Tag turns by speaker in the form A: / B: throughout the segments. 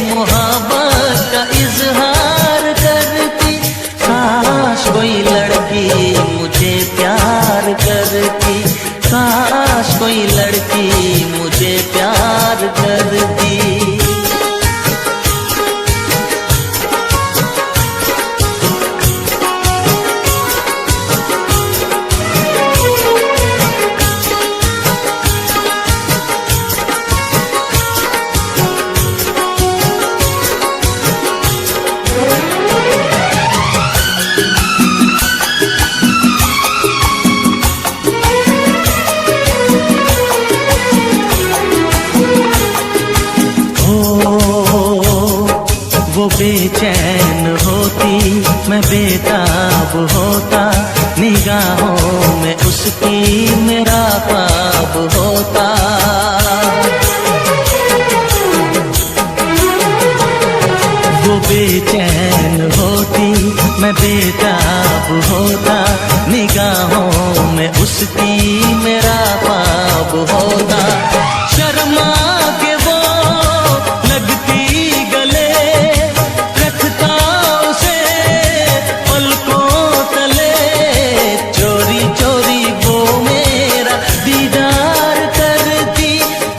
A: मोहब्बत का इजहार करती। काश कोई लड़की मुझे प्यार करती, काश कोई लड़की मुझे प्यार करती। वो बेचैन होती, मैं बेताब होता, निगाहों में उसकी मेरा ख्वाब होता। वो बेचैन होती, मैं बेताब होता, निगाहों में उसकी मेरा ख्वाब होता। शर्मा के वो लगती गले, रखता उसे पलकों तले, चोरी चोरी वो मेरा दीदार करती,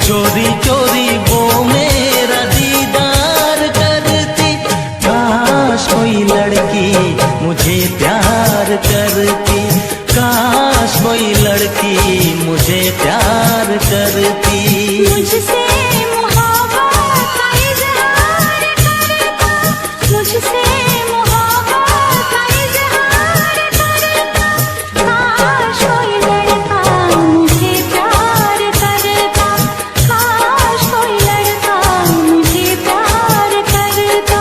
A: चोरी चोरी वो मेरा दीदार करती। काश कोई लड़की मुझे प्यार करती, काश कोई लड़की मुझे प्यार करती।
B: मुझसे मोहब्बत का इजहार करता, मुझसे मोहब्बत का इजहार करता। काश कोई लड़का मुझे प्यार करता, काश कोई लड़का मुझे प्यार करता।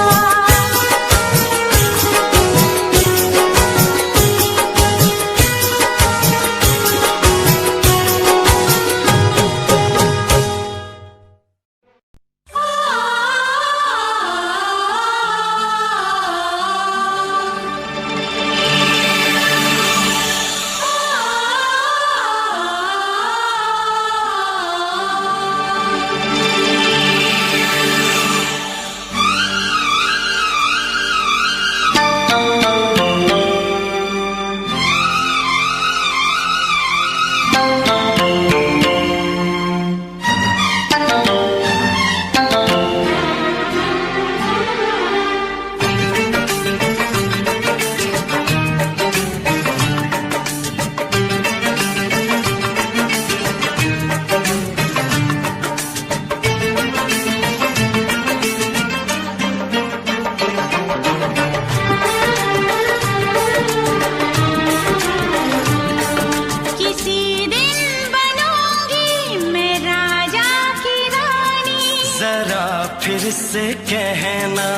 A: फिर से कहना,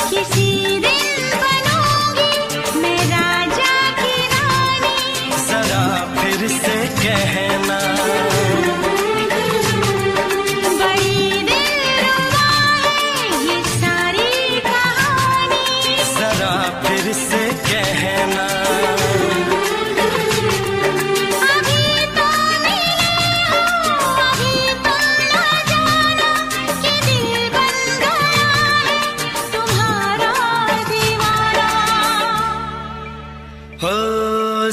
B: किसी दिन बनूंगी मैं राजा की रानी।
A: जरा फिर से कहना,
B: बड़ी दिलरुबा है ये सारी कहानी।
A: जरा फिर से कहना,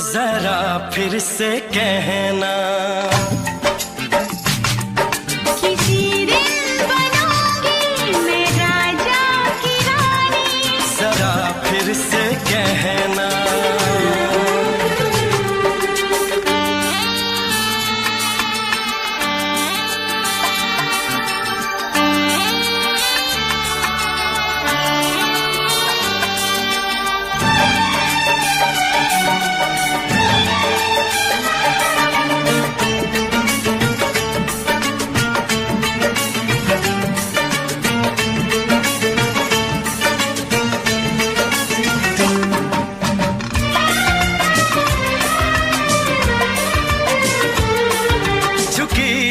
A: जरा फिर से कहना,
B: किसी दिन बनूंगी मैं राजा की रानी।
A: जरा फिर से कहना,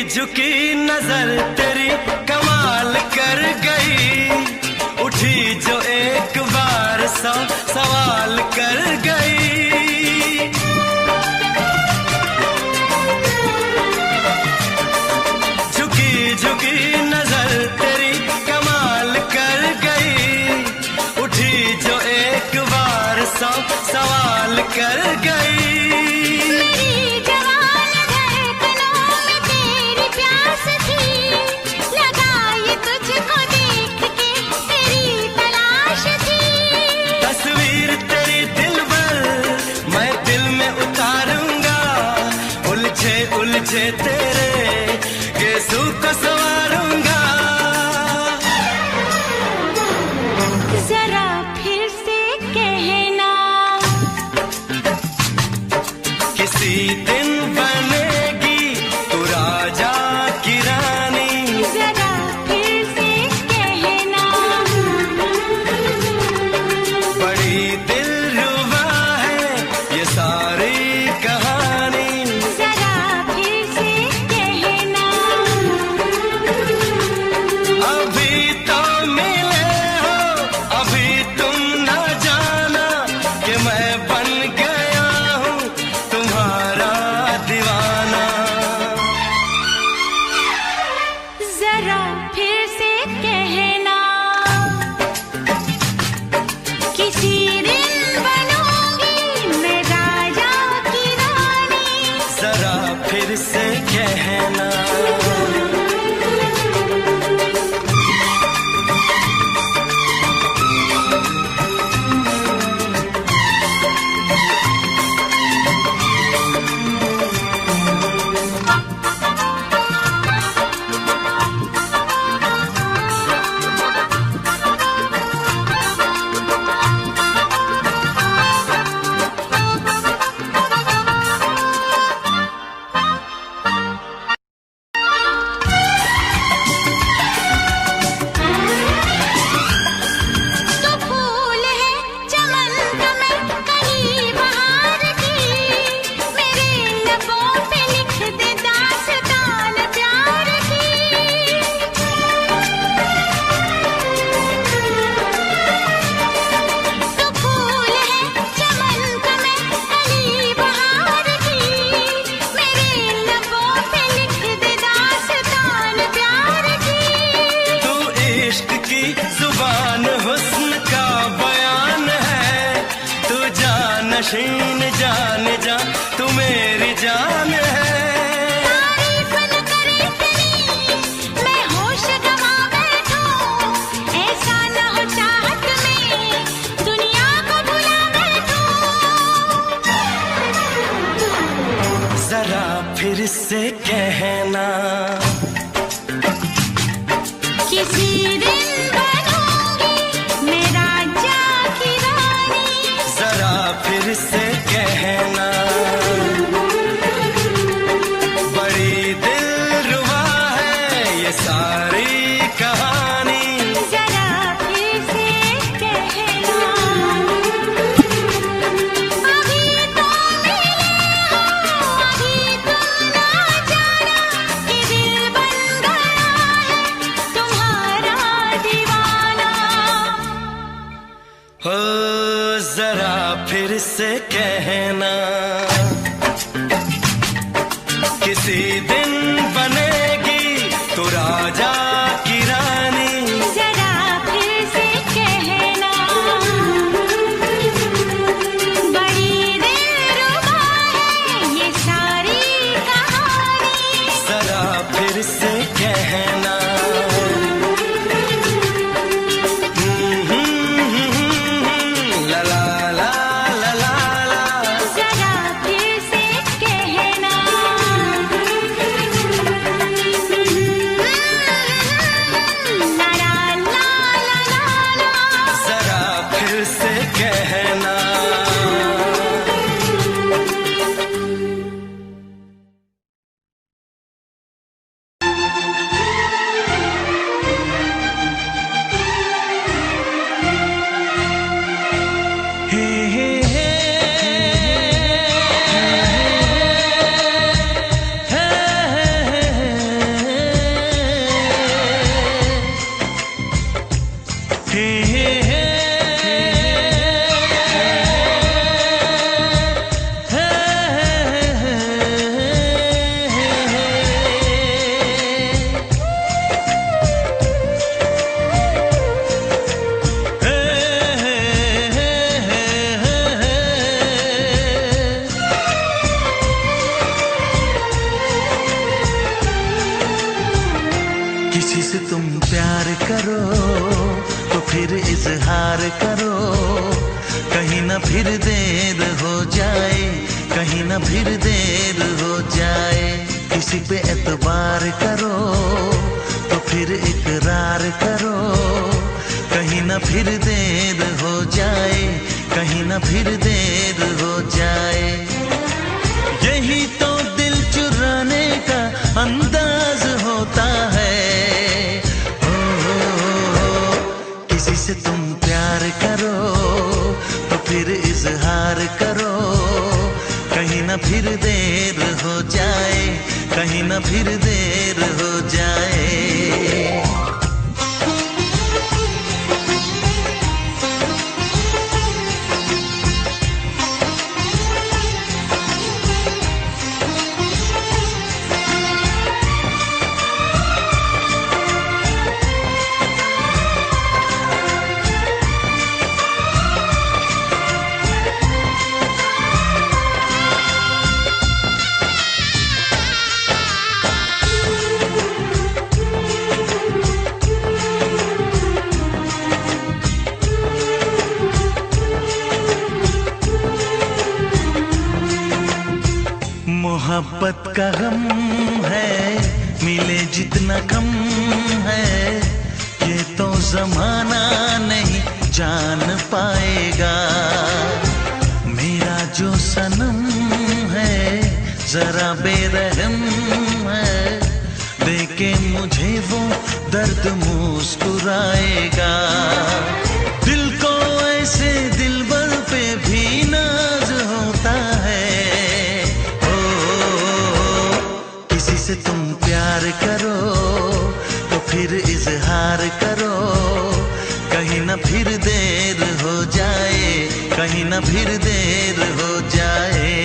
A: झुकी नजर तेरी कमाल कर गई, उठी जो एक बार सौ सवाल कर गई। तेरे गेसू को संवारूंगा।
B: जरा फिर से कहना,
A: किसी दिन बनेगी तू राजा की रानी।
B: जरा फिर से कहना,
A: बड़ी दिलरुबा है ये सारी कहानी।
B: जरा फिर से कहना,
A: अभी तो मिले हो, अभी तुम न जाना कि मैं बन गया हूँ तुम्हारा दीवाना।
B: जरा फिर से कहना, किसी दिन बनूंगी मैं राजा की रानी।
A: जरा फिर से कहना,
B: तो फूल है चमन का मैं कली बहार की, मेरे लबों पे लिख दे दास्तान प्यार की। तो फूल है चमन का मैं कली बहार की, मेरे लबों पे लिख दे दास्तान प्यार की।
A: तू इश्क की जुबान हुस्न का बयान है। तू जानशीन जान जा, तू मेरी जान है।
B: तारीफ न करे इतनी, मैं होश गंवा बैठूं। ऐसा न हो चाहत में दुनिया को भुला बैठूं।
A: जरा फिर से कहना,
B: किसी दिन बनूंगी मैं राजा की रानी।
A: जरा फिर से कहना, बड़ी दिलरुबा है ये सारी कहानी।
B: जरा फिर से कहना, अभी तो मिले हो, अभी तुम ना जाना कि दिल बन गया है तुम्हारा दीवाना।
A: हो जरा फिर से कहना, किसी दिन बनेगी तू राजा की रानी।
B: जरा फिर से कहना, बड़ी दिलरुबा है ये सारी कहानी।
A: जरा फिर से कहना, ला ला ला ला ला ला।
B: जरा फिर से कहना, ला ला ला ला ला ला।
A: जरा फिर से कहना, हे हे हे किसी से तुम प्यार करो तो फिर इजहार करो, कहीं ना फिर देर हो जाए, कहीं ना फिर देर हो जाए। किसी पे एतबार करो तो फिर इकरार करो, कहीं ना फिर देर हो जाए, कहीं ना फिर देर हो जाए। यही तो दिल चुराने का अंदाज होता है। किसी से तुम प्यार करो तो फिर इजहार करो, कहीं ना फिर देर हो जाए, कहीं ना फिर देर हो जाए। मोहब्बत का गम है, मिले जितना कम है, ये तो जमाना नहीं जान पाएगा। मेरा जो सनम है जरा बेरहम है, देके मुझे वो दर्द मुस्कुराएगा। दिल को ऐसे दिलबर पे भी नाज होता है। किसी से तुम प्यार करो तो फिर इजहार करो, कहीं ना फिर देर हो जाए, कहीं ना फिर देर हो जाए।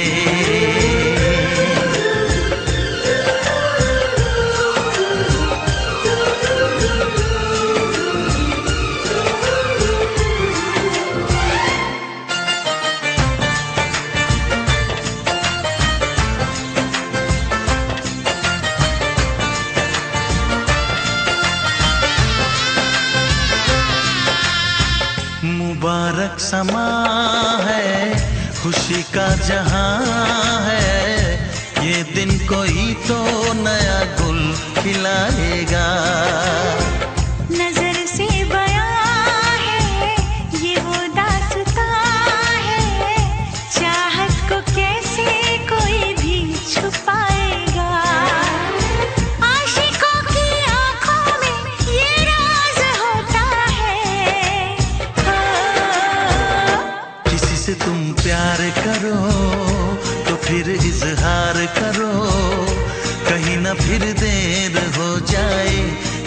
A: मुबारक समा है, खुशी का जहां है, ये दिन कोई तो नया गुल खिलाएगा।
B: नजर से बयां है ये वो दास्तां है, चाहत को कैसे कोई भी छुपाएगा। आशिकों की आंखों में ये राज होता है।
A: किसी से तुम प्यार करो तो फिर इजहार करो, कहीं ना फिर देर हो जाए,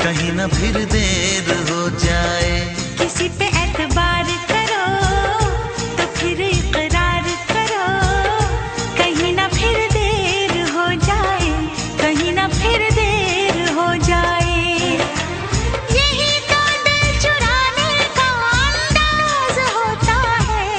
A: कहीं ना फिर देर हो जाए।
B: किसी पे एतबार करो तो फिर इकरार करो, कहीं ना फिर देर हो जाए, कहीं ना फिर देर हो जाए। यही तो दिल चुराने का अंदाज होता है।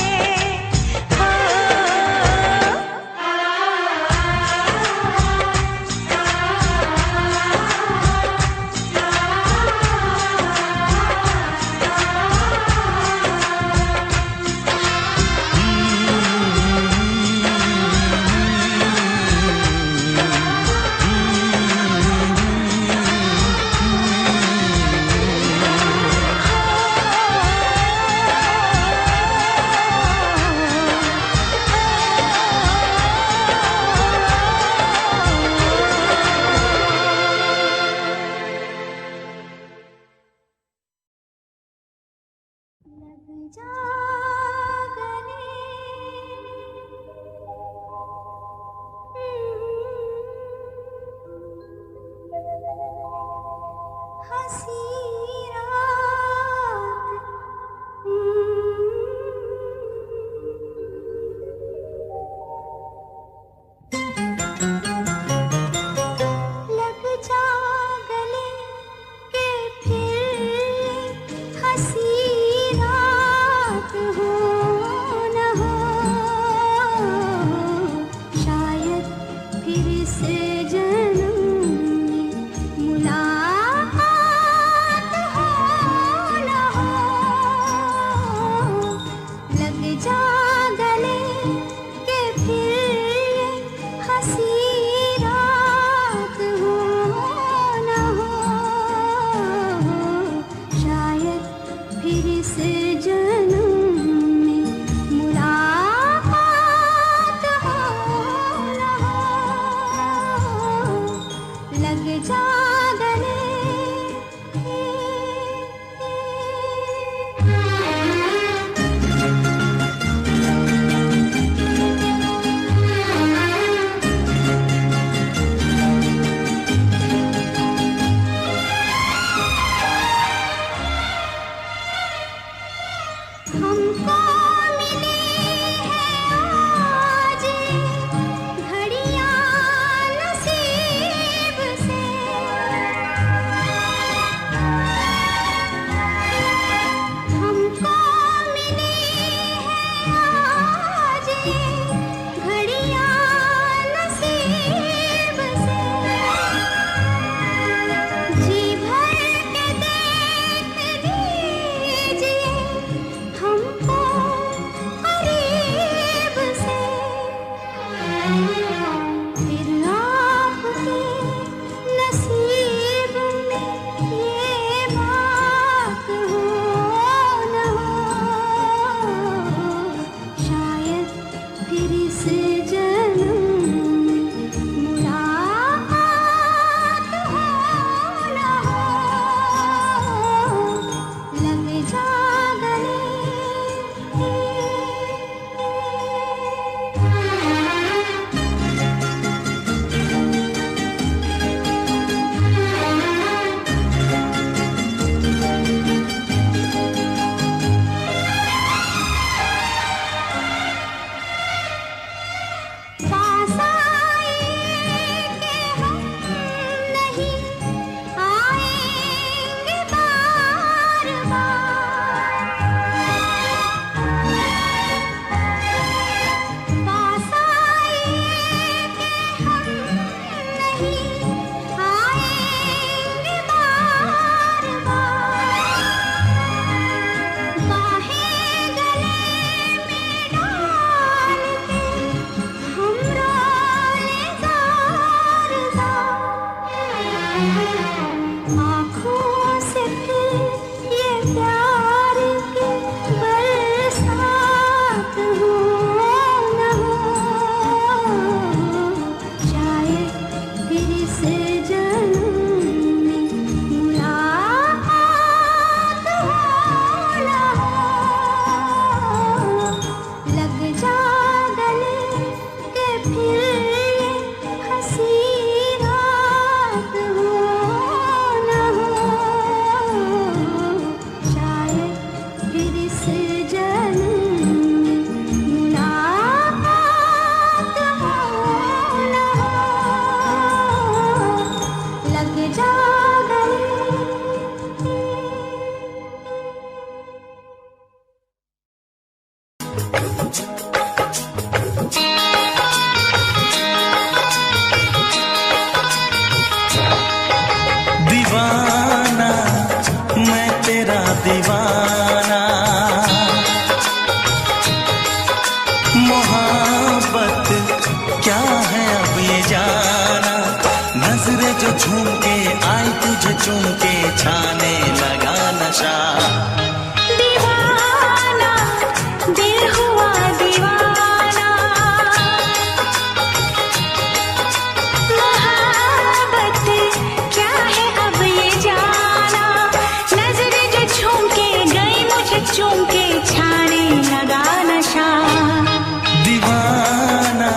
B: दीवाना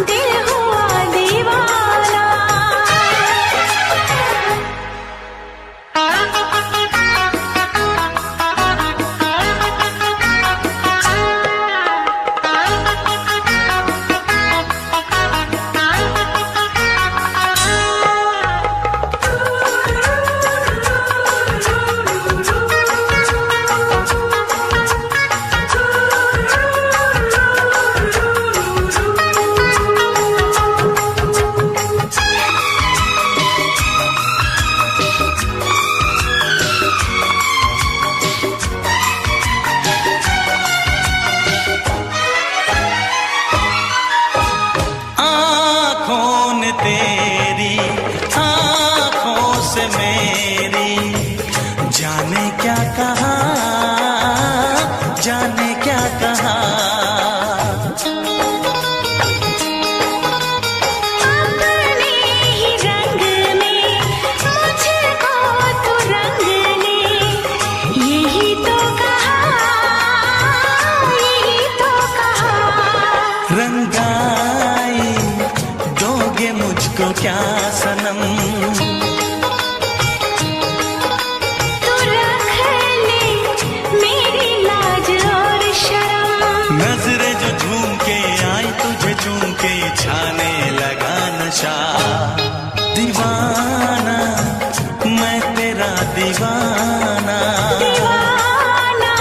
B: दिल हुआ दीवाना।
A: जुदाई दोगे मुझको क्या सनम।
B: तू रख ले मेरी लाज और शर्म।
A: नजरें जो झूम के आई तुझे चूम के छाने लगा नशा। दीवाना मैं तेरा दीवाना।
B: दीवाना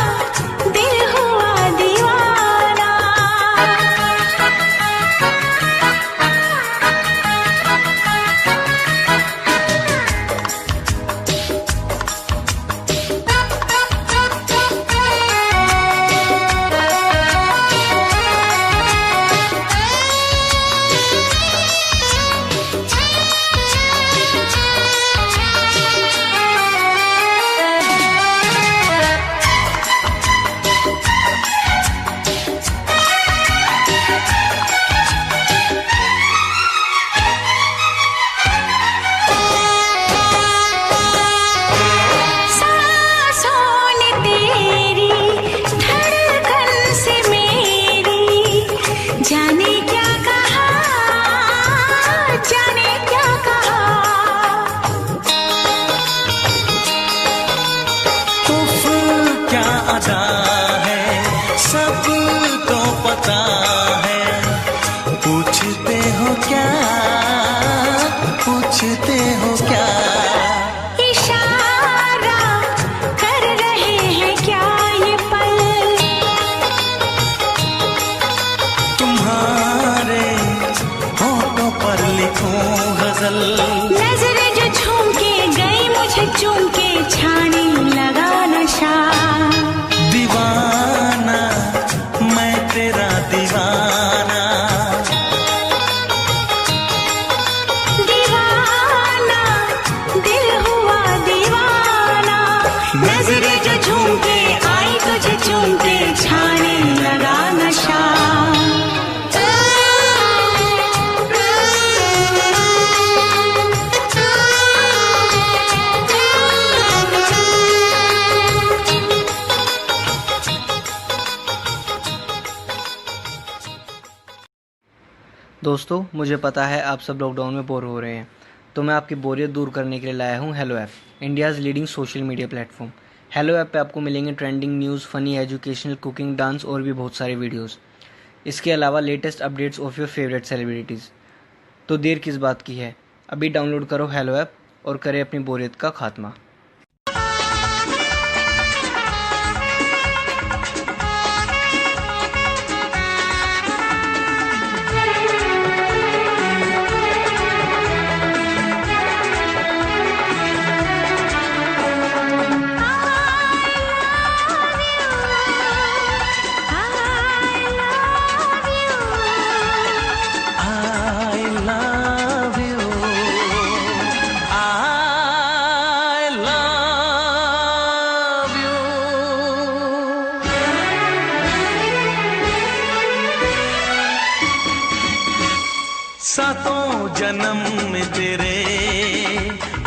B: दिल हुआ दीवाना। जाने क्या कहा, जाने क्या कहा।
A: उफ क्या अदा है सबको पता है। पूछते हो क्या, पूछते हो क्या।
B: इशारा कर रहे हैं क्या ये पल।
A: तुम्हारे होठों पर लिखूं गजल।
B: नजरें जो झूम के गई मुझे चूम के छाने लगा नशा।
A: दीवाना मैं तेरा दीवाना।
B: दीवाना दिल हुआ दीवाना। नजरें जो झूम के आई तुझे चूम के छाने लगा नशा।
C: दोस्तों, मुझे पता है आप सब लॉकडाउन में बोर हो रहे हैं, तो मैं आपकी बोरियत दूर करने के लिए लाया हूँ hello app, India's leading social media platform. Hello app पे आपको मिलेंगे trending news, funny, educational, cooking, dance और भी बहुत सारे वीडियोस। इसके अलावा latest updates of your favourite celebrities. तो देर किस बात की है, अभी डाउनलोड करो हेलो ऐप और करें अपनी बोरियत का खात्मा।
A: सातों जन्म में तेरे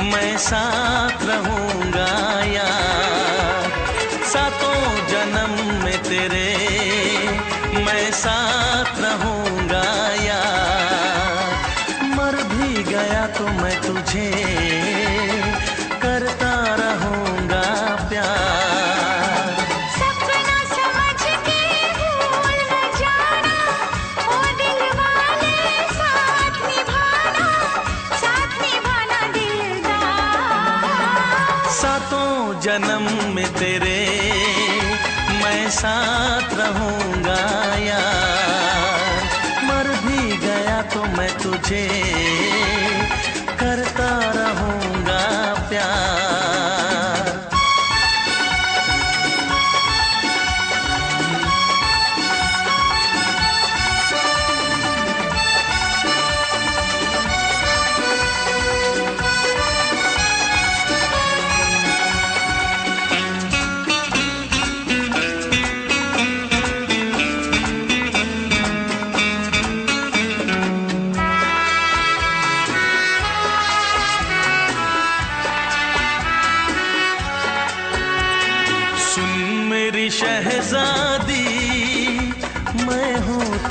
A: मैं साथ रहूंगा यार। सातों जन्म में तेरे मैं साथ रहूंगा यार। मर भी गया तो मैं तुझे करता रहूंगा प्यार।
B: सपना समझ के भूल न जाना, ओ दिल वाले साथ निभाना दिलदार।
A: सातों जन्म में तेरे मैं साथ रहूंगा यार। मर भी गया तो मैं तुझे करता रहूंगा प्यार।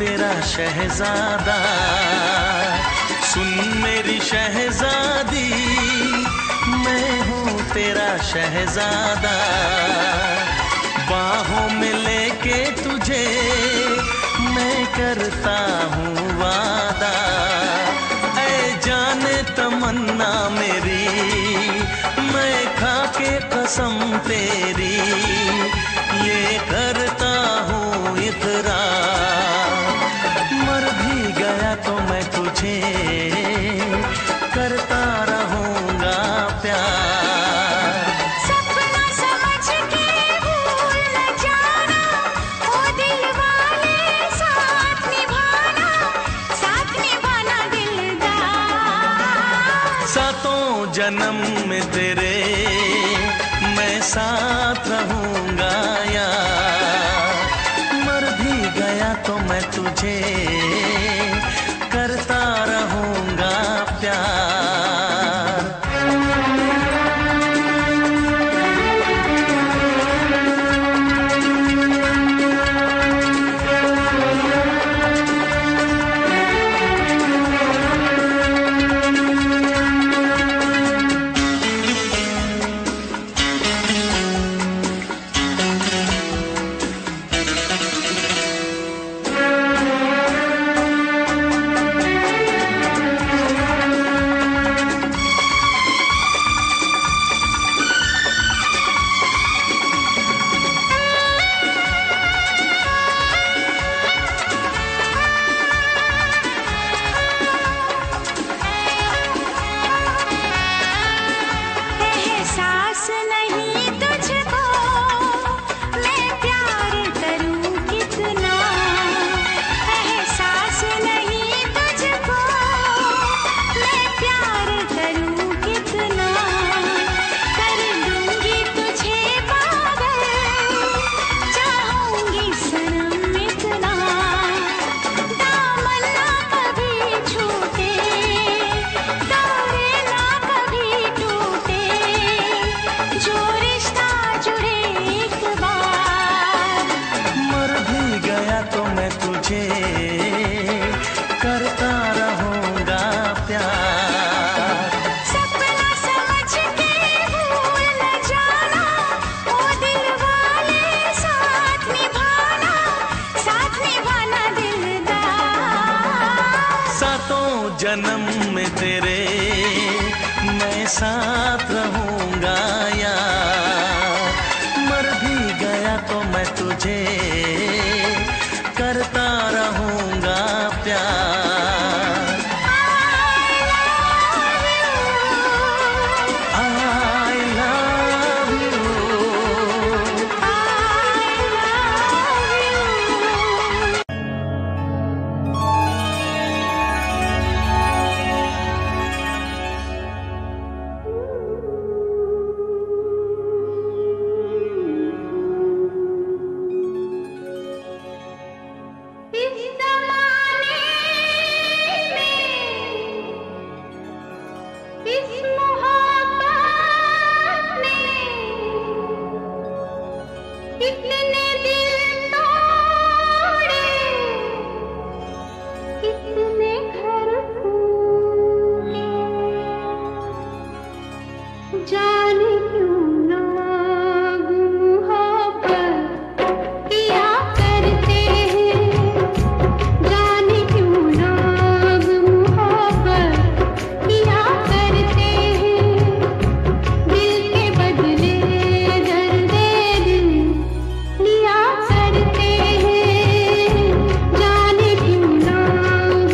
A: तेरा शहजादा, सुन मेरी शहजादी, मैं हूँ तेरा शहजादा। बाहों में लेके तुझे मैं करता हूँ वादा, ऐ जाने तमन्ना मेरी, मैं खा के कसम तेरी ये करता हूँ इकरार। मर भी गया तो मैं तुझे करता रहूँगा प्यार।
B: सपना समझ के भूल न जाना, ओ दिल वाले साथ निभाना दिलदार।
A: सातों जन्म में तेरे मैं साथ रहूँगा यार। मर भी गया तो मैं तुझे करता रहूँगा प्यार।
B: एहसास नहीं तुझको मैं प्यार करूं कितना, एहसास नहीं तुझको मैं प्यार करूं कितना। कर दूंगी तुझे पागल, चाहूंगी सनम इतना। दामन ना कभी छूटे, तारे ना कभी टूटे, जो रिश्ता जुड़े एक बार।
A: मर भी गया तो मैं तुझे करता रहूँगा प्यार।
B: सपना समझ के भूल न जाना, ओ दिल वाले साथ निभाना दिलदार।
A: सातों जन्म में तेरे मैं साथ रहूँगा यार। मर भी गया तो मैं तुझे करता रहूँगा प्यार। I love you।
B: इस ज़माने में, इस मोहब्बत में कितने दिल तोड़े, कितने घर फूटे। जाने क्यों लोग मोहब्बत किया करते हैं, जाने क्यों लोग मोहब्बत किया करते हैं। दिल के बदले दर्द दिल लिया करते हैं, जाने क्यों लोग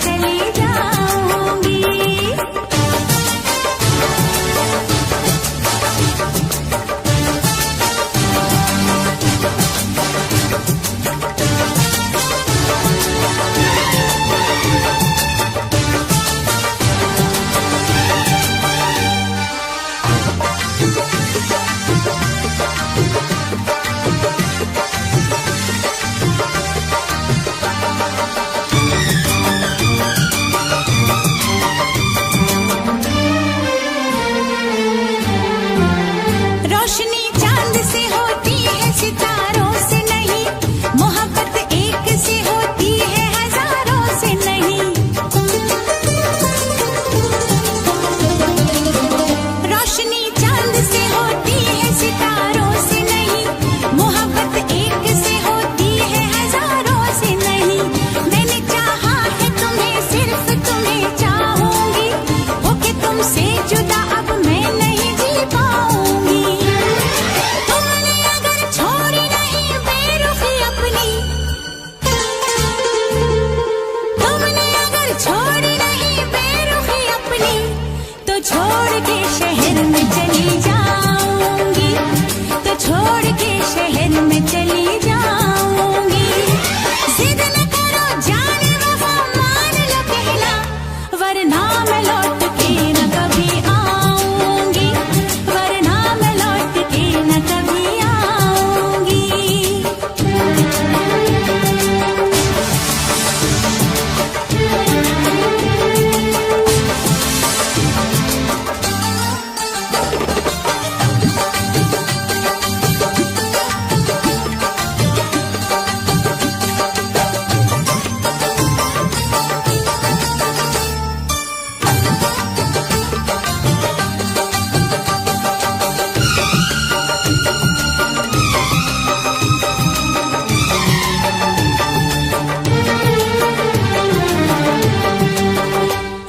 B: चली जाऊंगी। रोशनी चांद से होती है सितारों से नहीं, मोहब्बत एक से होती है हजारों से नहीं। रोशनी चांद से होती है सितारों से नहीं, मोहब्बत एक से होती है हजारों से नहीं। मैंने चाहा है तुम्हें, सिर्फ तुम्हें चाहूंगी, होके तुमसे जुदा अब मैं नहीं जी पाऊंगी। तुमने अगर छोड़ी नहीं बेरुखी अपनी, तुमने अगर छोड़ी नहीं बेरुखी अपनी, तो छोड़ के शहर में चली जाऊंगी, तो छोड़ के शहर में चली जाऊंगी। जिद न करो जाने वफा, मान लो कहना, वरना मैं लौट के न कभी आऊंगी, वरना मैं लौट के न कभी आऊंगी।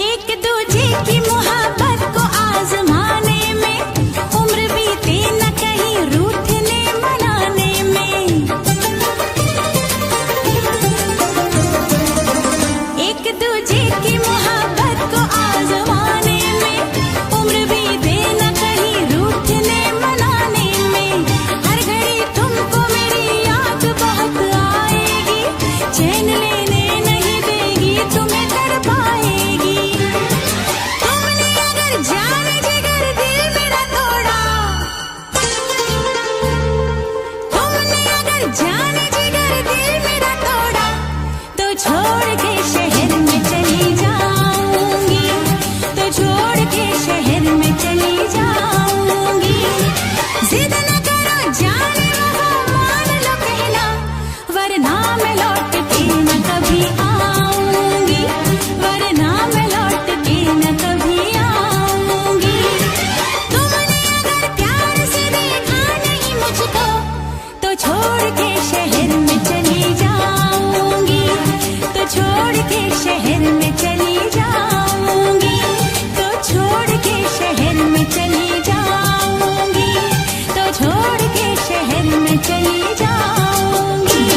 B: एक दूजे की मोहब्बत को आजमाने में, उम्र बीते न कहीं रूठने मनाने में। एक दूजे की मोहब्बत को आजमाने में, उम्र बीते न कहीं रूठने मनाने में। हर घड़ी तुमको मेरी याद बहुत आएगी, चैन लेने नहीं देगी, तुम्हें तड़पाएगी। तुमने अगर जान जिगर दिल मेरा तोड़ा, तुमने अगर जान जिगर दिल मेरा तोड़ा, तो छोड़ के शहर में चली जाऊंगी, तो छोड़ के शहर में चली जाऊंगी। जिद न करो जाने वफा, मान लो कहना, वरना मैं लौट के न कभी आऊंगी, वरना मैं लौट के न कभी आऊंगी। तुमने अगर प्यार से देखा नहीं मुझको, तो छोड़ के शहर में चली जाऊंगी, तो छोड़ के शहर में चली जाऊंगी, तो छोड़ के शहर में चली जाऊंगी, तो छोड़ के शहर में चली जाऊंगी।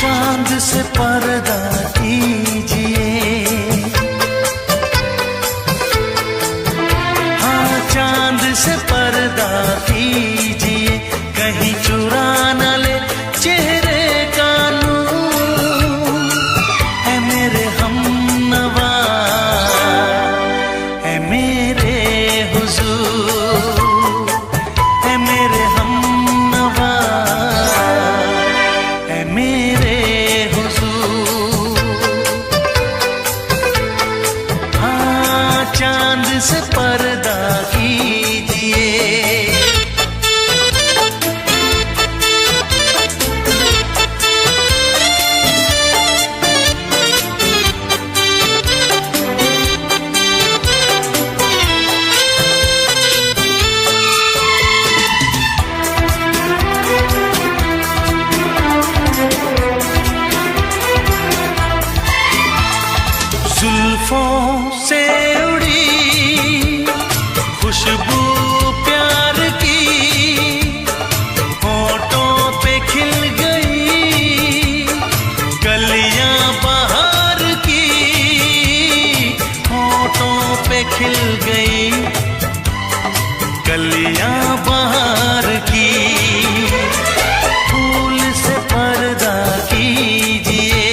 A: चांद से पर्दा कीजिए, हाँ चांद से पर्दा कीजिए, कहीं चुरा न ले चेहरे का नूर। है मेरे हमनवा, है मेरे हुजूर, है मेरे हमनवा, है मेरे हुजूर। हाँ चांद से पर्दा कीजिए। जुल्फों से उड़ी खुशबू प्यार की, होठों पे खिल गई कलियां बहार की, होठों पे खिल गई कलियां बहार की। फूल से पर्दा कीजिए,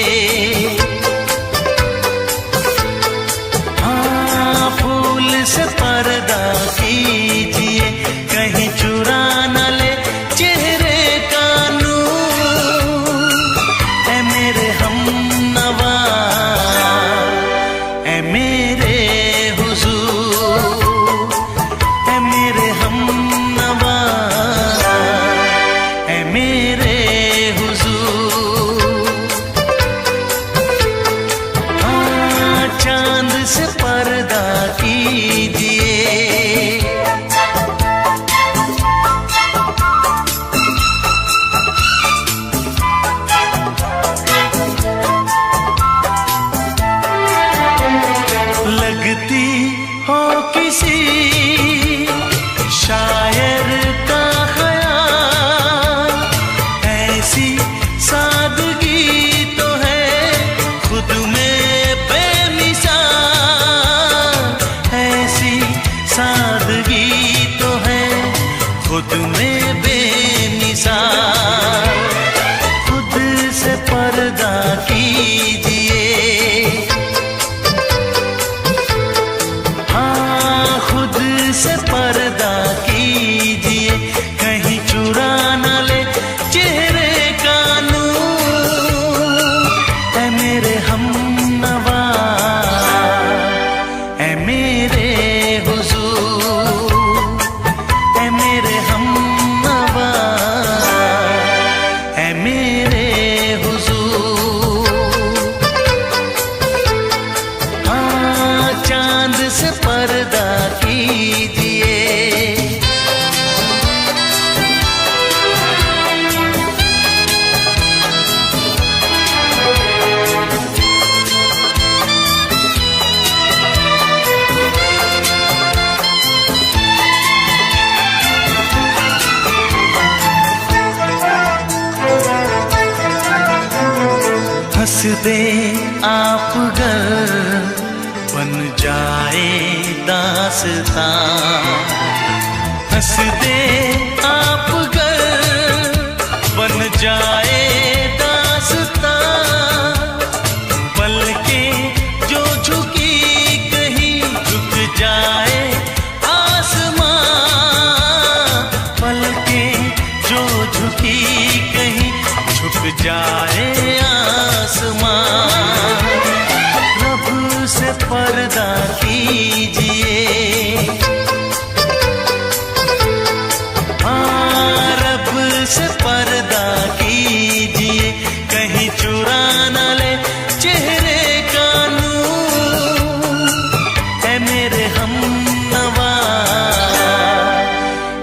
A: हाँ फूल से पर्दा कीजिए, कहीं चुरा न ले चेहरे का नूर। ऐ मेरे हमनवा, ऐ मेरे हुजूर, ऐ मेरे हमनवा, ऐ मेरे हुजूर। हाँ चांद से पर्दा कीजिए, लगती हो किसी शायर का ख़याल, ऐसी सादगी तो है खुद में बेमिसाल, ऐसी सादगी तो है खुद में बेमिसाल। खुद से पर्दा कीजिए, हाँ खुद से पर्दा कीजिए, कहीं चुरा न ले चेहरे का नूर। ऐ मेरे हमनवा, ऐ मेरे हुजूर, ऐ मेरे हमनवा, ऐ मेरे हुजूर। हाँ चांद से पर्दा कीजिए, हंस दे आप गर बन जाए दास्तां, हंस दे आप गर बन जाए दास्तां। पलकें जो झुकी कहीं झुक जाए आसमां, पलकें जो झुकी कहीं झुक जाए आसमां। रब से पर्दा कीजिए, हाँ रब से पर्दा कीजिए, कहीं चुरा न ले चेहरे का नूर। ऐ मेरे हमनवा,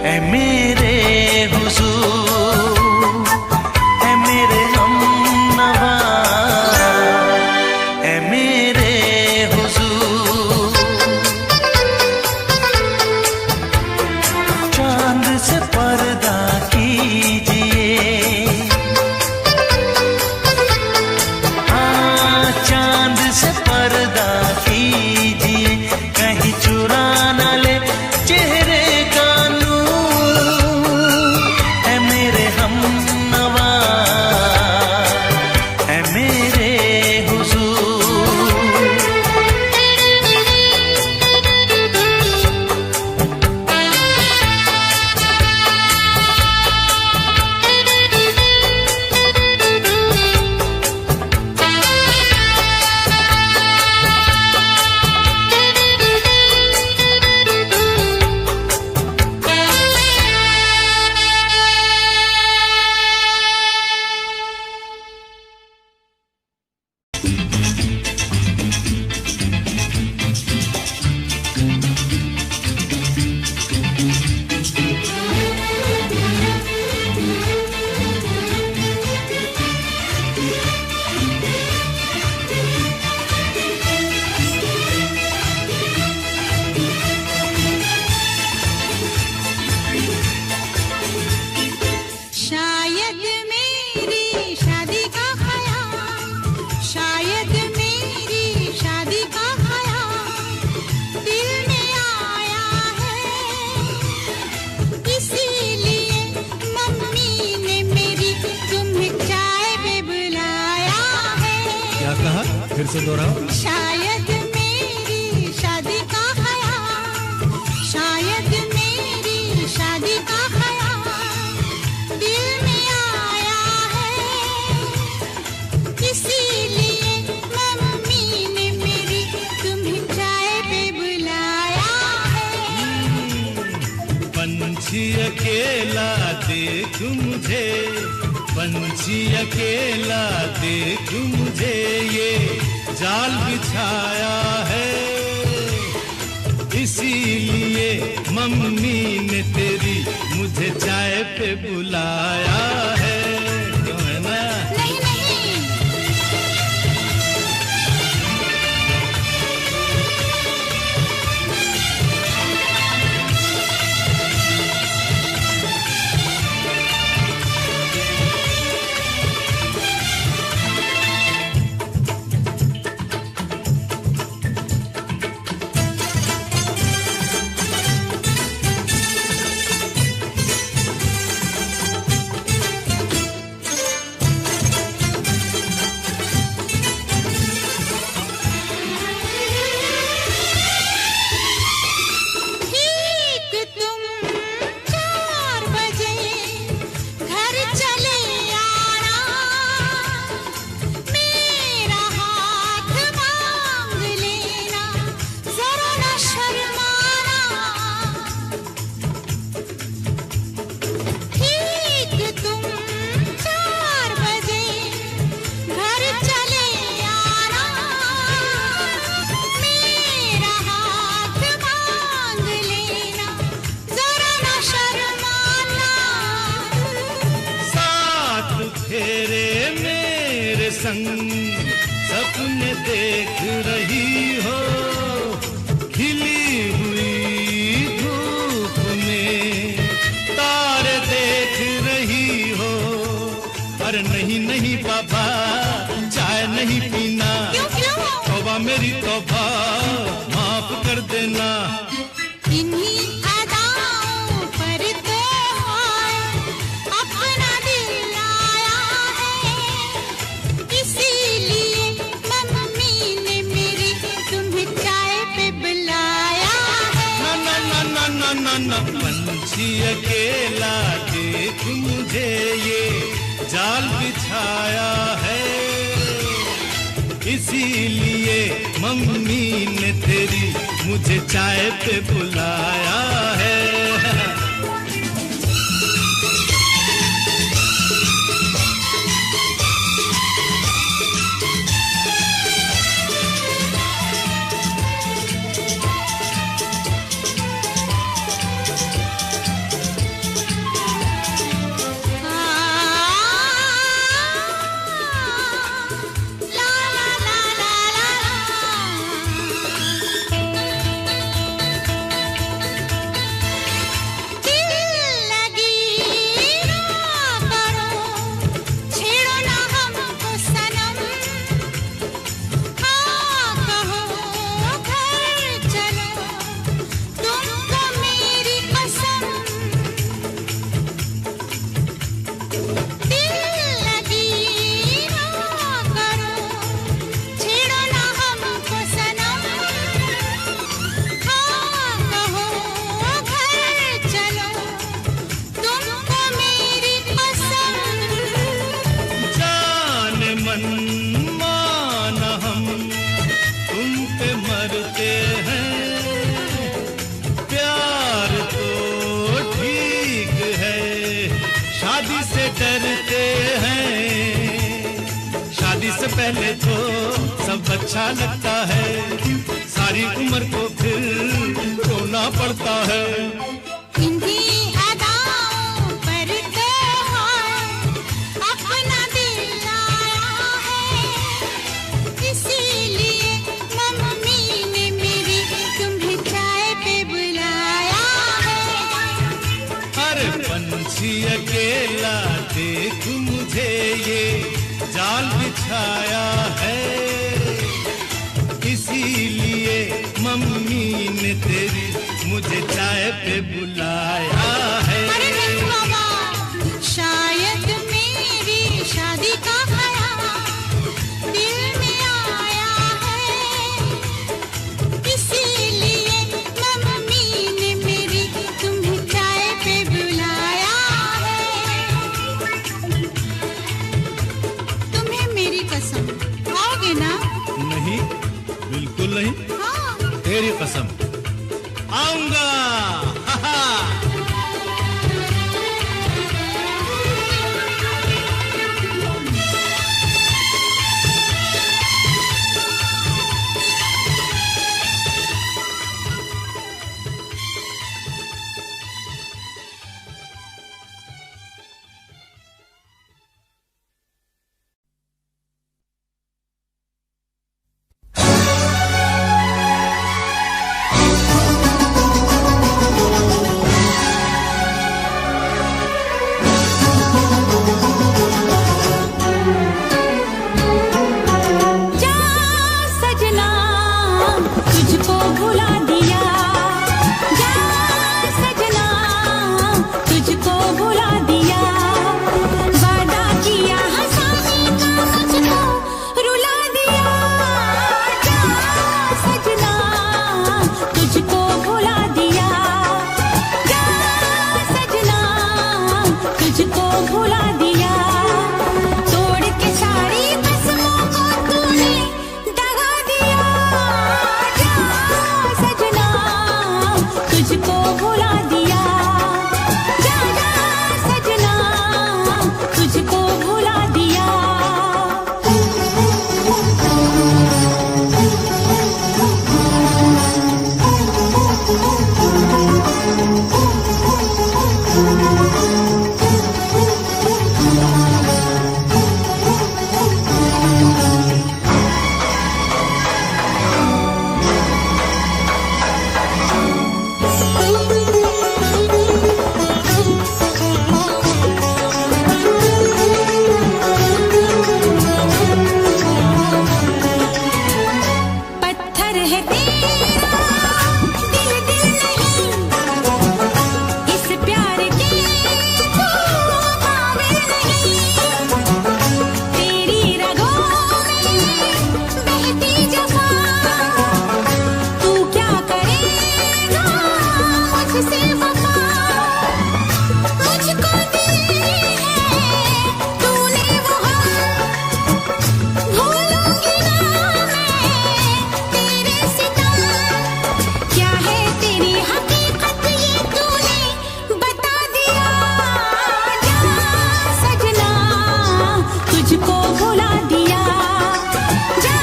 A: ऐ मेरे हुजूर, ऐ मेरे हमनवा, ऐ मेरे हुजूर।
D: से दोहराओ।
B: शायद मेरी शादी का ख्याल, शायद मेरी शादी का ख्याल दिल में आया है, इसीलिए मम्मी ने मेरी तुम्हें चाय पे बुलाया है।
A: पंछी अकेला देख मुझे, पंछी अकेला देख मुझे, ये जाल बिछाया है, इसीलिए मम्मी ने तेरी मुझे चाय पे बुलाया है। क्यों है ना?
B: नहीं नहीं, ठीक तुम 4 बजे घर चले आना, मेरा हाथ मांग लेना, जरा न शर्माना। ठीक तुम 4 बजे घर चले आना, मेरा हाथ मांग लेना, जरा न शर्माना।
A: साथ फेरे मेरे संग सपने देख रही हो, खिली हुई धूप में तारे देख रही हो। अरे नहीं नहीं पापा, चाय नहीं पीना,
B: क्यों क्यों?
A: तौबा मेरी तौबा, माफ कर देना।
B: इन्हीं अदाओं पर तो हाय अपना दिल आया है, इसीलिए मम्मी ने मेरी तुम्हें चाय पे बुलाया है।
A: ना ना ना ना ना ना, पंछी अकेला देख मुझे, ये जाल बिछाया है, इसीलिए मम्मी ने तेरी मुझे चाय पे बुलाया है।
B: ला ला ला ला ला, दिल लगी ना करो, छेड़ो ना हमको सनम, हाँ कहो घर चलो, तुमको मेरी कसम। दिल लगी ना करो, छेड़ो ना हमको सनम, हाँ कहो घर चलो, तुमको मेरी कसम।
A: जान मन मान हम तुम पे मरते हैं, प्यार तो ठीक है, शादी से डरते हैं। शादी से पहले तो सब अच्छा लगता है, सारी उम्र को फिर रोना पड़ता है।
B: इन्हीं अदाओं पर तो हाय अपना दिल आया है, इसीलिए मम्मी ने मेरी तुम्हें चाय पे बुलाया है।
A: अरे पंछी अकेला देख मुझे, ये जाल बिछाया है, इसीलिए मम्मी ने तेरी मुझे चाय पे बुलाया है।
B: अरे नहीं बाबा, शायद मेरी शादी का ख्याल दिल में आया
D: आऊंगा। हा हा।
B: जा सजना तुझको भुला दिया, जा सजना तुझको भुला दिया, वादा किया हंसाने का मुझको रुला दिया, जा सजना तुझको भुला दिया, जा सजना तुझको भुला दिया, तोड़ के सारी कसमों को तूने दगा दिया, जा सजना तुझको भुला दिया, जा सजना तुझको भुला दिया। पत्थर है तेरा दिल दिल नहीं, इस प्यार के तू काबिल नहीं, तेरी रगों में बहती जफा, तू क्या करेगा मुझसे वफा, मुझको दी है तूने वो हम, भूलूंगी ना मैं तेरे सितम, क्या है तेरी हकीकत ये तूने बता दिया, जा सजना तुझको भुला दिया, जा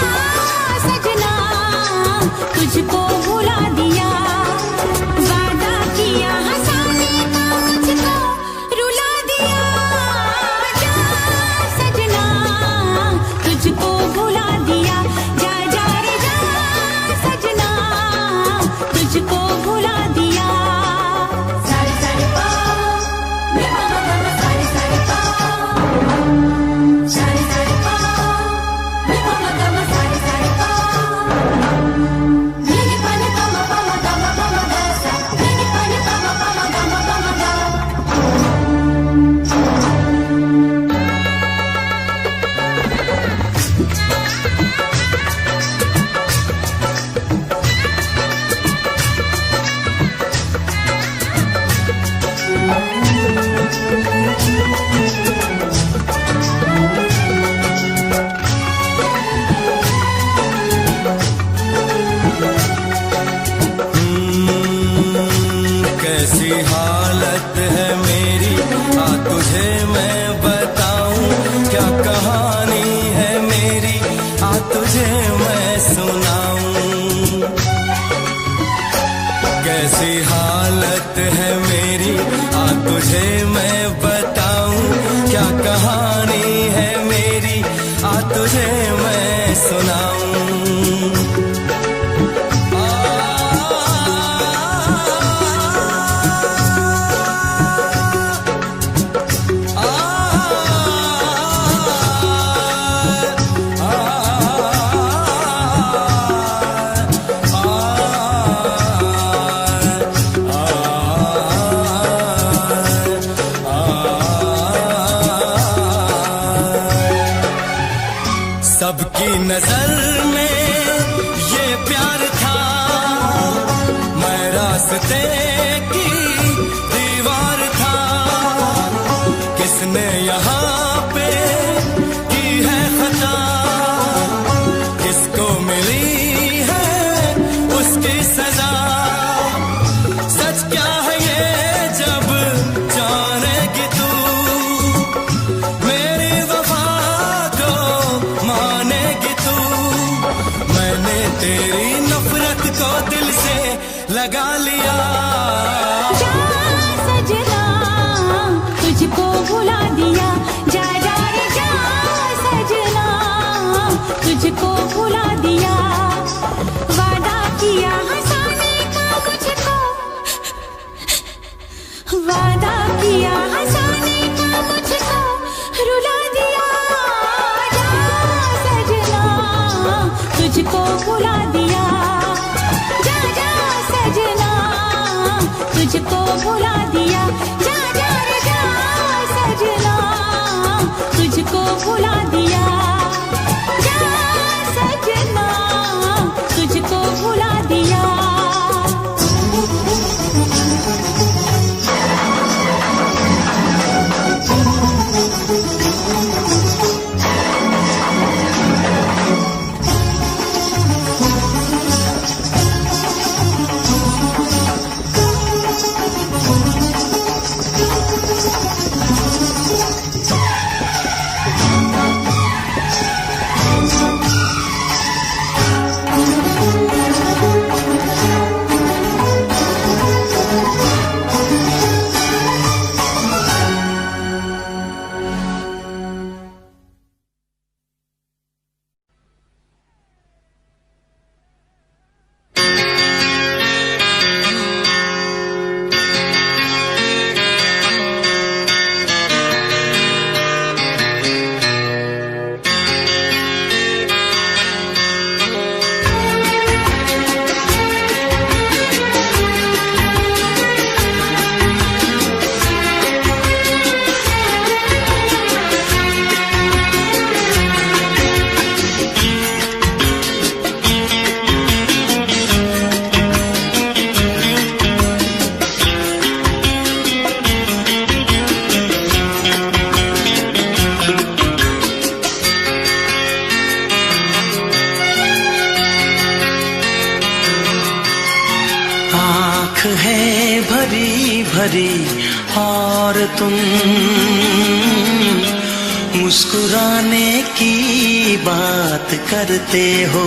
B: सजना तुझको भुला दिया, वादा किया हंसाने का मुझको रुला दिया, जा सजना तुझको भुला दिया, जा जा रे जा सजना तुझको भुला दिया। सारे सारे पाँव मे ममा ममा सारे सारे पाँव, सारे सारे पाँव मे ममा ममा सारे सारे पाँव, मेरे पाने पमा पमा गमा पमा गा, मेरे पाने पमा पमा गमा पमा गा।
A: कैसी हालत है मेरी, आ तुझे मैं बताऊं, क्या कहानी है मेरी, आ तुझे मैं सुनाऊं। कैसी हालत है मेरी, आ तुझे मैं बताऊं, क्या कहानी है मेरी, आ तुझे मैं सुनाऊं। सबकी नजर में ये प्यार था, मैं रास्ते की दीवार था, किसने यहाँ पे की है खता, किसको मिली है उसकी सजा।
D: लगा लिया।
B: जा सजना तुझको भुला दिया, जा जा रे जा सजना तुझको भुला दिया। वादा किया हंसाने का मुझको, वादा किया हंसाने का मुझको रुला दिया। जा सजना तुझको भुला दिया, जा जा सजना तुझको भुला दिया। जा जा रे जा सजना तुझको भुला दिया, जा सजना तुझको भुला दिया।
A: आँख है भरी भरी और तुम मुस्कुराने की बात करते हो।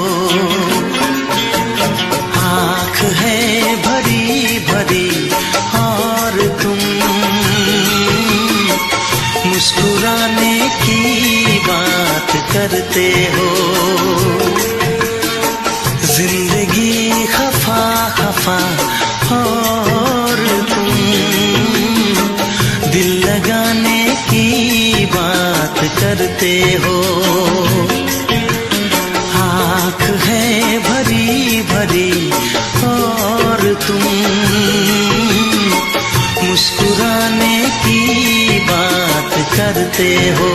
A: आँख है भरी भरी और तुम मुस्कुराने की बात करते हो। जिंदगी खफा खफा और तुम दिल लगाने की बात करते हो। आँख है भरी भरी और तुम मुस्कुराने की बात करते हो।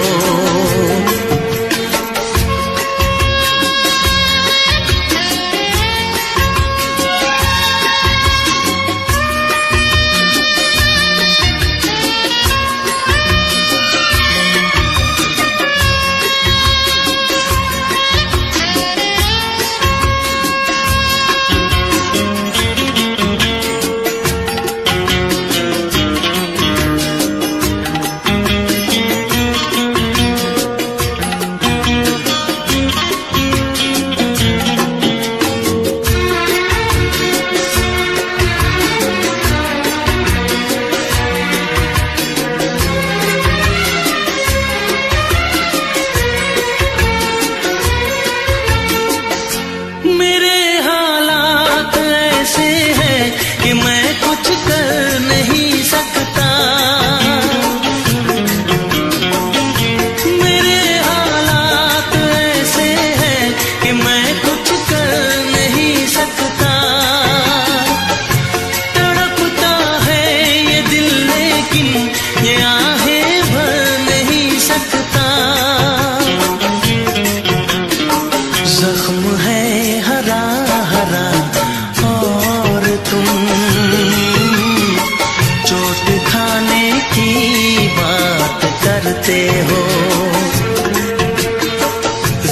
A: करते हो।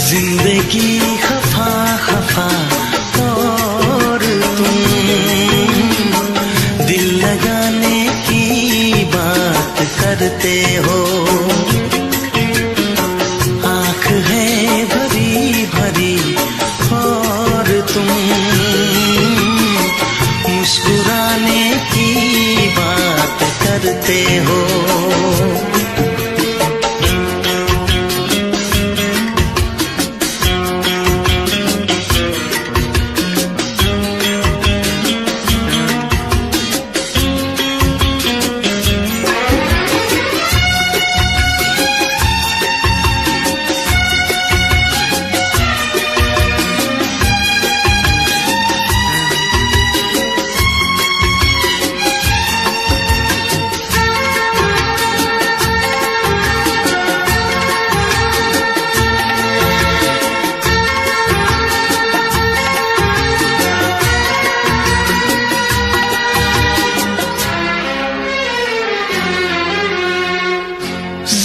A: जिंदगी खफा खफा और तुम दिल लगाने की बात करते हो। आँख है भरी भरी और तुम करते हो।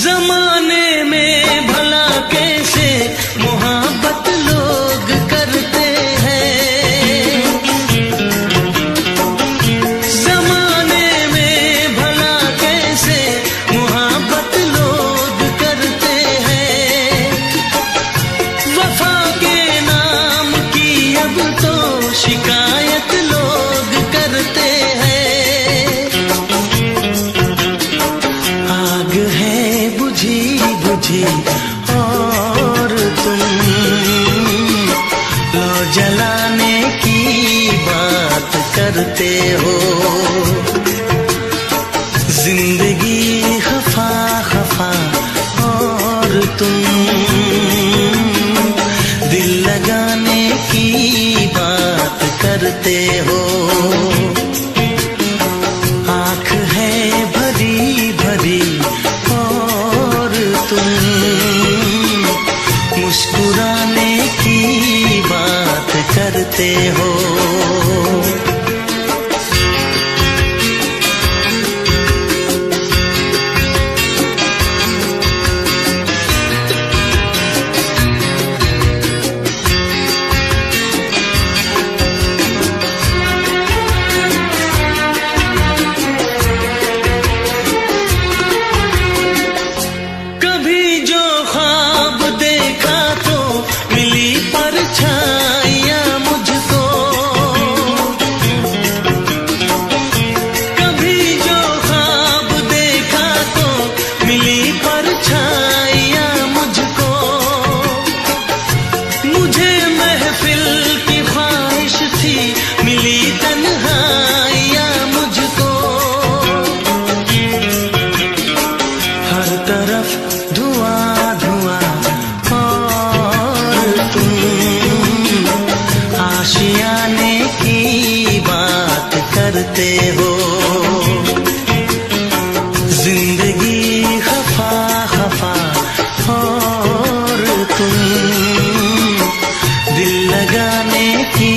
A: जमाने में भला कैसे मोहब्बत लोग करते हैं, जमाने में भला कैसे मोहब्बत लोग करते हैं। वफा के नाम की अब तो शिकायत लोग करते हैं। आग है बुझी बुझी और तुम लो जलाने की बात करते हो। जिंदगी खफा खफा और तुम दिल लगाने की बात करते हो। आँख है भरी भरी और तुम मुस्कुराने की बात करते हो। कभी जो ख्वाब देखा तो मिली परछाइयाँ मुझको, कभी जो ख्वाब देखा तो मिली परछाइयाँ मुझको। मुझे महफिल की ख्वाहिश थी मिली तन्हाइयाँ मुझको। हर तरफ धुआं धुआं और तुम आशियाने की बात करते हो। जिंदगी खफा खफा और तुम दिल लगाने की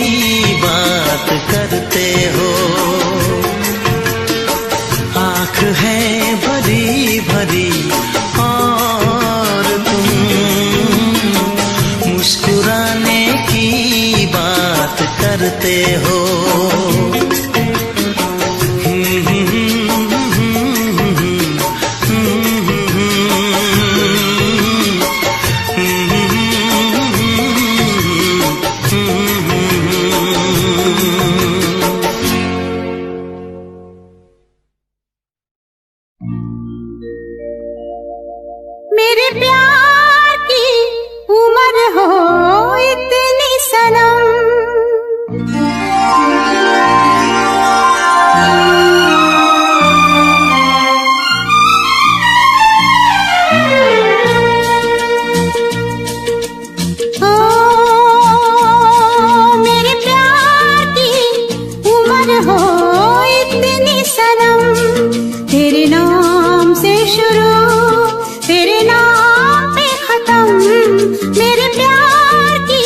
A: बात करते हो। आँख है भरी भरी और तुम मुस्कुराने की बात करते हो।
B: मेरे प्यार की उम्र हो इतनी सनम, ओ मेरे प्यार की उम्र हो इतनी सनम। तेरे नाम से शुरू तेरे नाम पे खत्म, मेरे प्यार की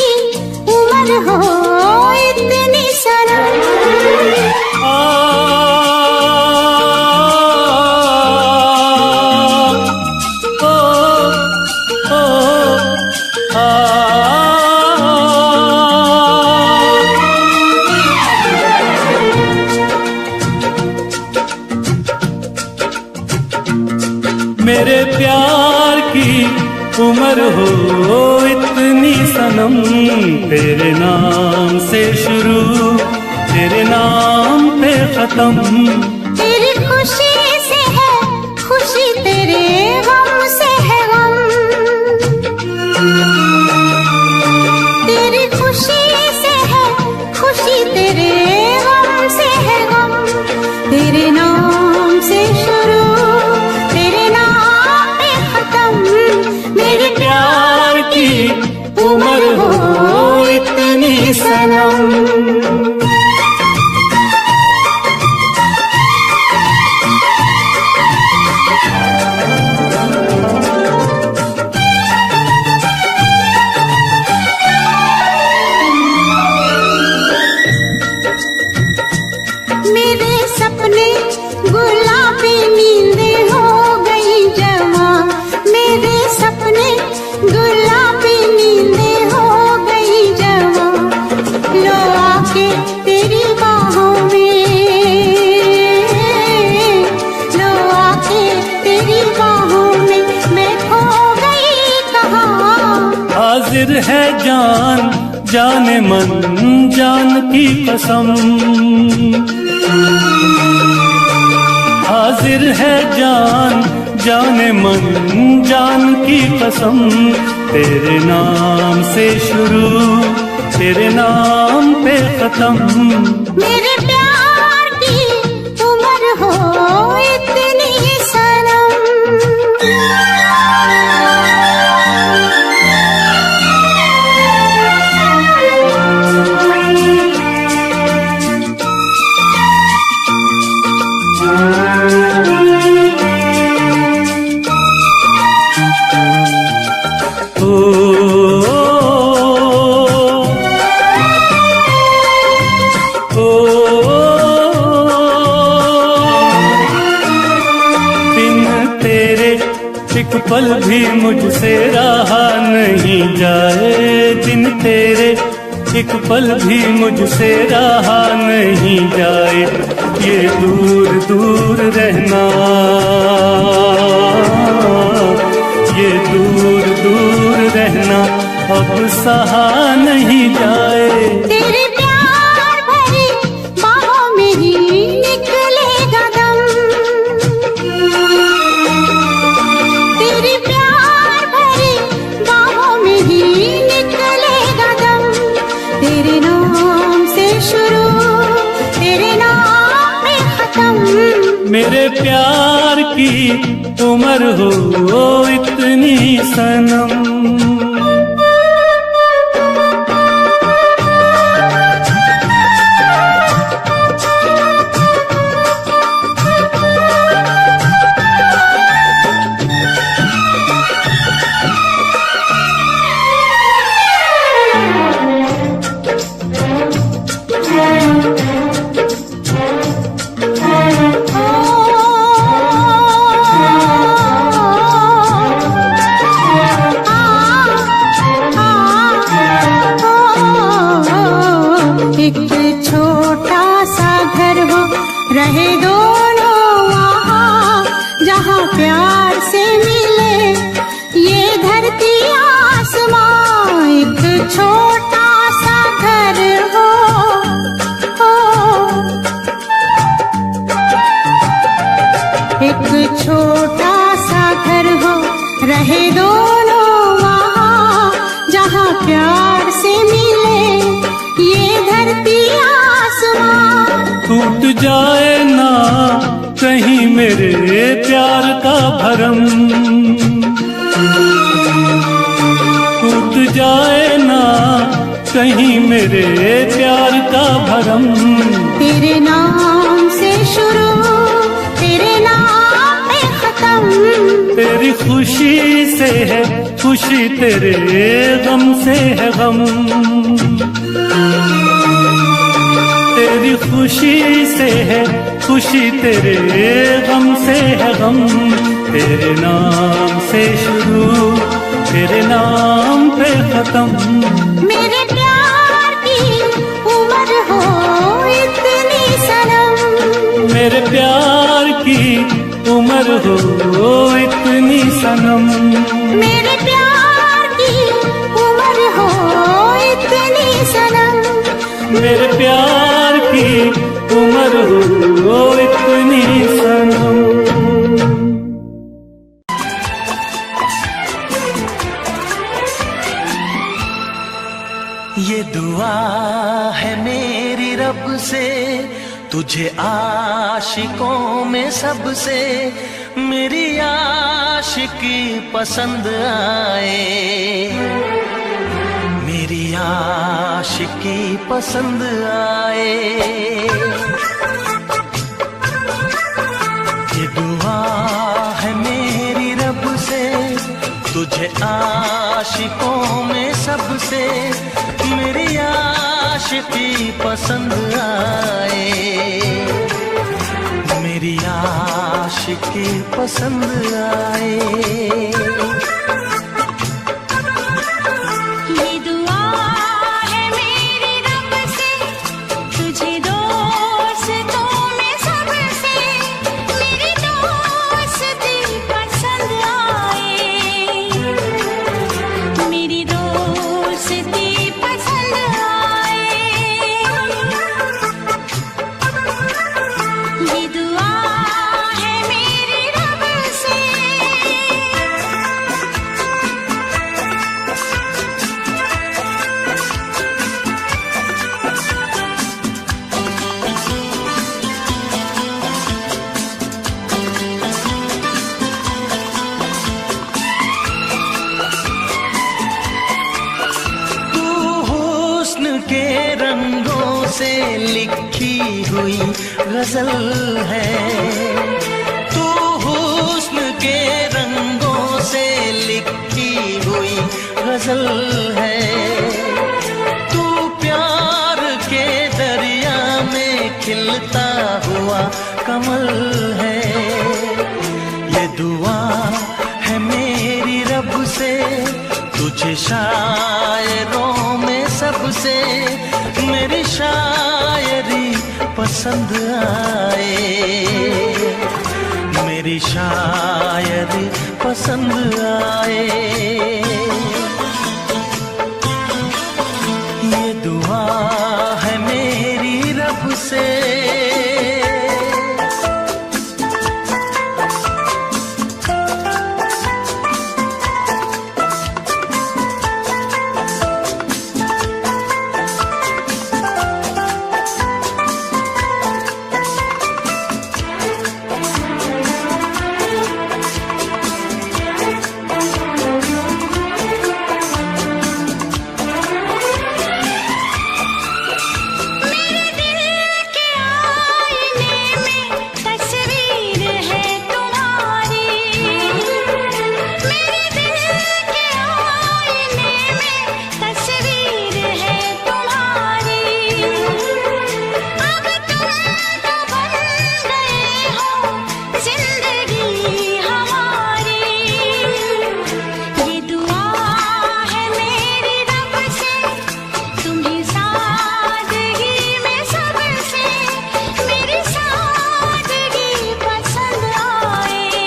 B: उम्र हो इतनी सनम।
E: मेरे प्यार की उम्र हो इतनी सनम। तेरे नाम से शुरू तेरे नाम पे खत्म,
B: तेरी खुशी से है मेरे सपने गुलाबी नींदें हो गई जवां, मेरे सपने गुलाबी नींदें हो गई जवां। लो आके तेरी बाहों में, लो आके तेरी बाहों में मैं खो गई कहाँ।
E: हाजिर है जान जाने मन जान की कसम, हाजिर है जान जाने मन जान की कसम। तेरे नाम से शुरू तेरे नाम पे खत्म।
B: मेरे प्यार की उम्र हो इतनी सनम,
E: एक पल भी मुझसे रहा नहीं जाए, दिन तेरे एक पल भी मुझसे रहा नहीं जाए। ये दूर दूर रहना, ये दूर दूर रहना अब सहा नहीं जाए।
B: तेरे प्यार भरी बाहों में ही निकलेगा दम, तेरे प्यार भरी बाहों में ही निकलेगा दम। तेरे नाम से शुरू तेरे नाम पे खत्म।
E: मेरे प्यार की उम्र हो इतनी सनम।
B: एक छोटा सा घर हो रहे दोनों वहाँ, जहाँ प्यार से मिले ये धरती आसमां। एक छोटा सा घर हो, एक छोटा सा घर हो रहे दोनों वहाँ, जहाँ प्यार से मिले ये धरती आसमां।
E: टूट जाए ना कहीं मेरे प्यार का भरम, टूट जाए ना कहीं मेरे प्यार का भरम।
B: तेरे नाम से शुरू तेरे नाम पे खत्म।
E: तेरी खुशी से है खुशी, तेरे गम से है गम। तेरी खुशी से है खुशी, तेरे गम से है गम। तेरे नाम से शुरू तेरे नाम पे खत्म।
B: मेरे प्यार की उम्र हो इतनी सनम,
E: मेरे प्यार की उम्र हो इतनी सनम।
B: मेरे प्यार की उम्र हो इतनी सनम।
E: मेरे प्यार की उम्र हो इतनी सनम।
A: ये दुआ है मेरी रब से, तुझे आशिकों में सबसे मेरी आशिकी पसंद आए, मेरी आशिकी पसंद आए। ये दुआ है मेरी रब से, तुझे आशिकों में सबसे मेरी आशिकी पसंद आए। आशिकी पसंद आए।
B: ये दुआ है मेरी रब से, तुझे दोस्तों में सबसे मेरी दोस्ती पसंद आए। मेरी दोस्ती पसंद आए। ये दुआ है मेरी रब से।
A: तू हुस्न के रंगों से लिखी हुई गजल है। तू हुस्न के रंगों से लिखी हुई गजल है। तू प्यार के दरिया में खिलता हुआ कमल है। ये दुआ है मेरी रब से, तुझे शायरों में सबसे मेरी शायरी पसंद आए। मेरी शायरी पसंद आए। ये दुआ है मेरी रब से।
B: मेरे दिल के आईने में तस्वीर है तुम्हारी। मेरे दिल के आईने में तस्वीर है तुम्हारी। अब तुम तो बन गए हो जिंदगी हमारी। ये दुआ है मेरी रब से, तुम्हें सादगी में सबसे मेरी सादगी पसंद आए।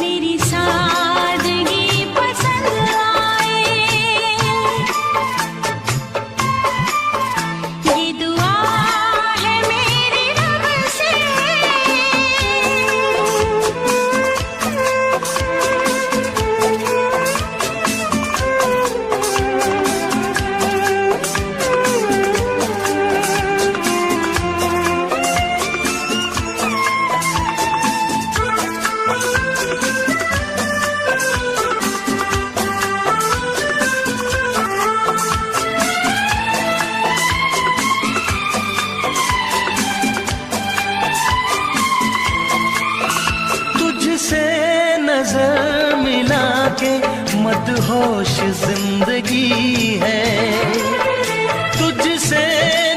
B: मेरी सादगी पसंद आए। ये दुआ है मेरी रब से।
A: तुझसे नजर मिला के मदहोश जिंदगी है। तुझसे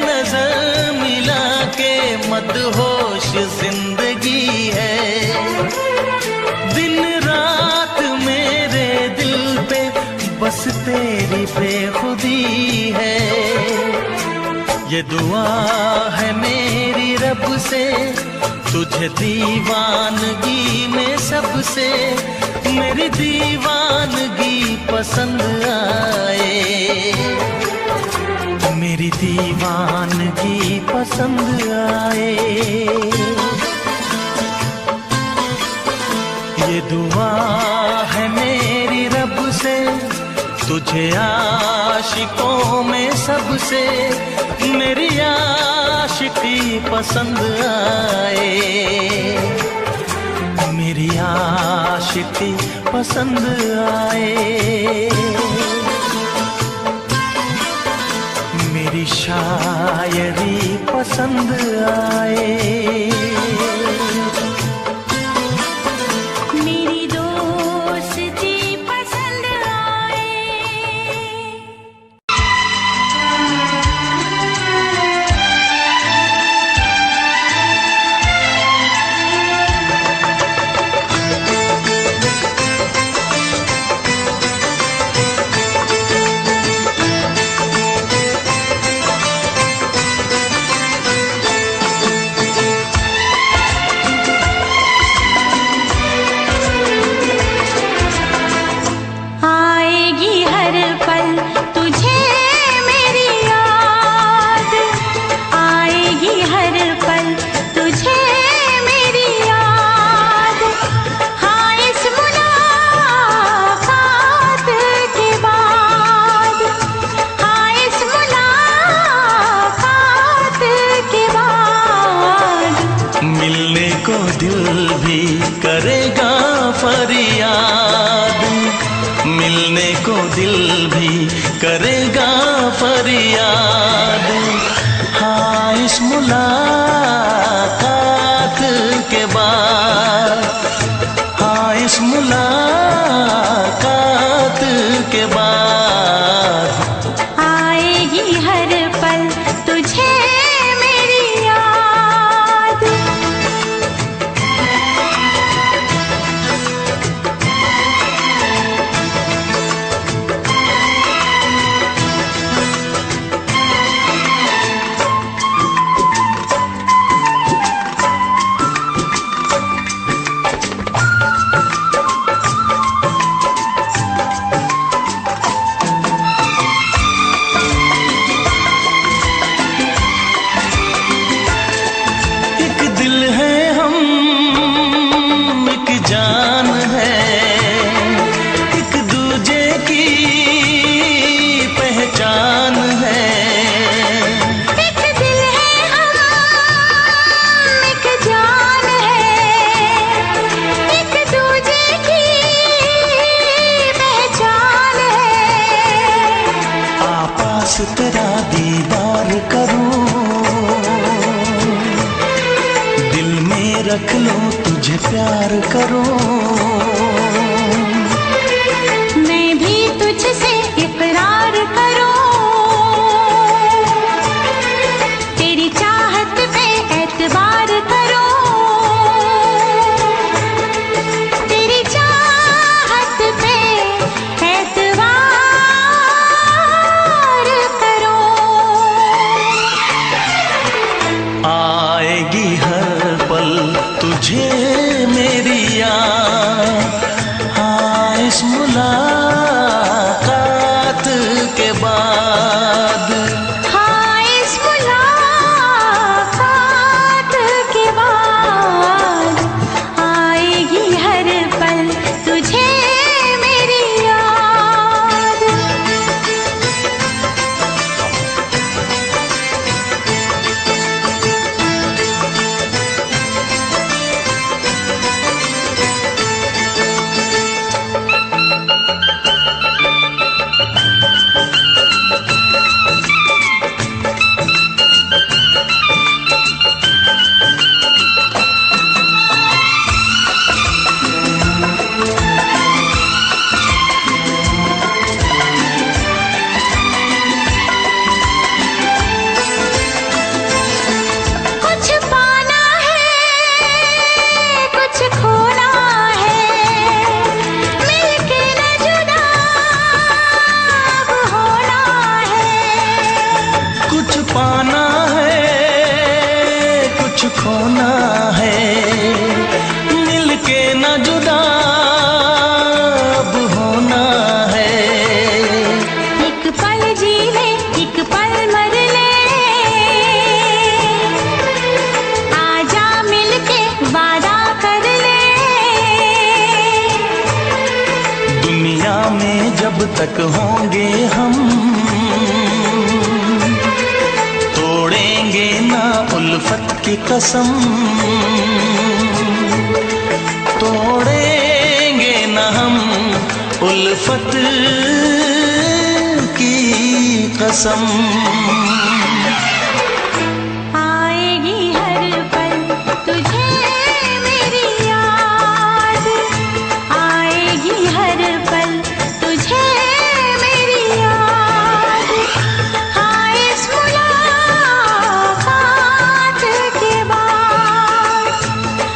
A: नजर मिला के मदहोश जिंदगी है। दिन रात मेरे दिल पे बस तेरी बेखुदी है। ये दुआ है मेरी रब से, तुझे दीवानगी में सबसे मेरी दीवानगी पसंद आए। मेरी दीवानगी पसंद आए। ये दुआ है मेरी रब से, तुझे आशिकों में सबसे मेरी आशिकी पसंद आए। मेरी आशिकी पसंद आए। मेरी शायरी पसंद आए।
B: मेरी दोस्ती पसंद आए।
A: भी करेगा फरियाद, मिलने को दिल भी करेगा फरियाद। हाँ, इस मुलाकात के बाद, हाँ इस मुलाकात के बाद
B: आएगी हर पल तुझे मेरी याद।
A: एक दिल है हम, एक जान है, एक दूजे की पहचान है।
B: एक दिल है हम, एक जान है, एक दूजे की पहचान है।
A: आपास तेरा दीदार करूं, दिल में रख लूं तुझे प्यार करूं।
B: मैं भी तुझसे इकरार करूं, तेरी चाहत पे एतबार करूं, तेरी चाहत पे एतबार करूं।
A: आएगी हर पल तुझे मेरी याद, हाँ इस मुलाकात के बाद।
B: हाँ, इस मुलाकात के बाद आएगी हर पल तुझे मेरी याद। कुछ पाना है, कुछ खोना है, मिलके न जुदा अब होना है।
A: कुछ पाना है, कुछ खोना है, मिलके न जुदा अब होना है।
B: एक पल जी ले, एक पल मर ले, आजा मिलके वादा कर ले।
A: दुनिया में जब तक होंगे हम, तोड़ेंगे ना उल्फत की कसम, तोड़ेंगे ना हम उल्फत की कसम।
B: आएगी हर पल तुझे मेरी याद, आएगी हर पल तुझे मेरी याद। हाँ, इस मुलाकात के बाद,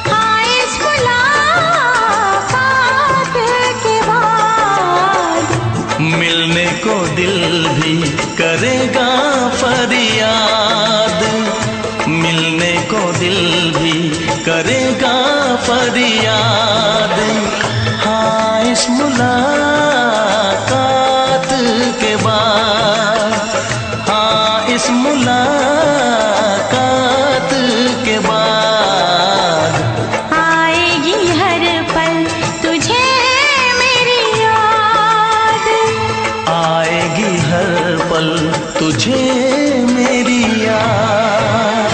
B: हाँ इस मुलाकात के बाद
A: मिलने को दिल भी करेगा फरियाद, मिलने को दिल भी करेगा फरियाद। हाँ इस मुलाकात के बाद, हाँ इस मुलाकात के बाद
B: आएगी हर पल तुझे मेरी याद।
A: आएगी हर पल तुझे मेरी याद।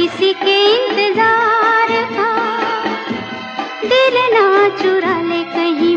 F: किसी के इंतजार का, दिल ना चुरा ले कहीं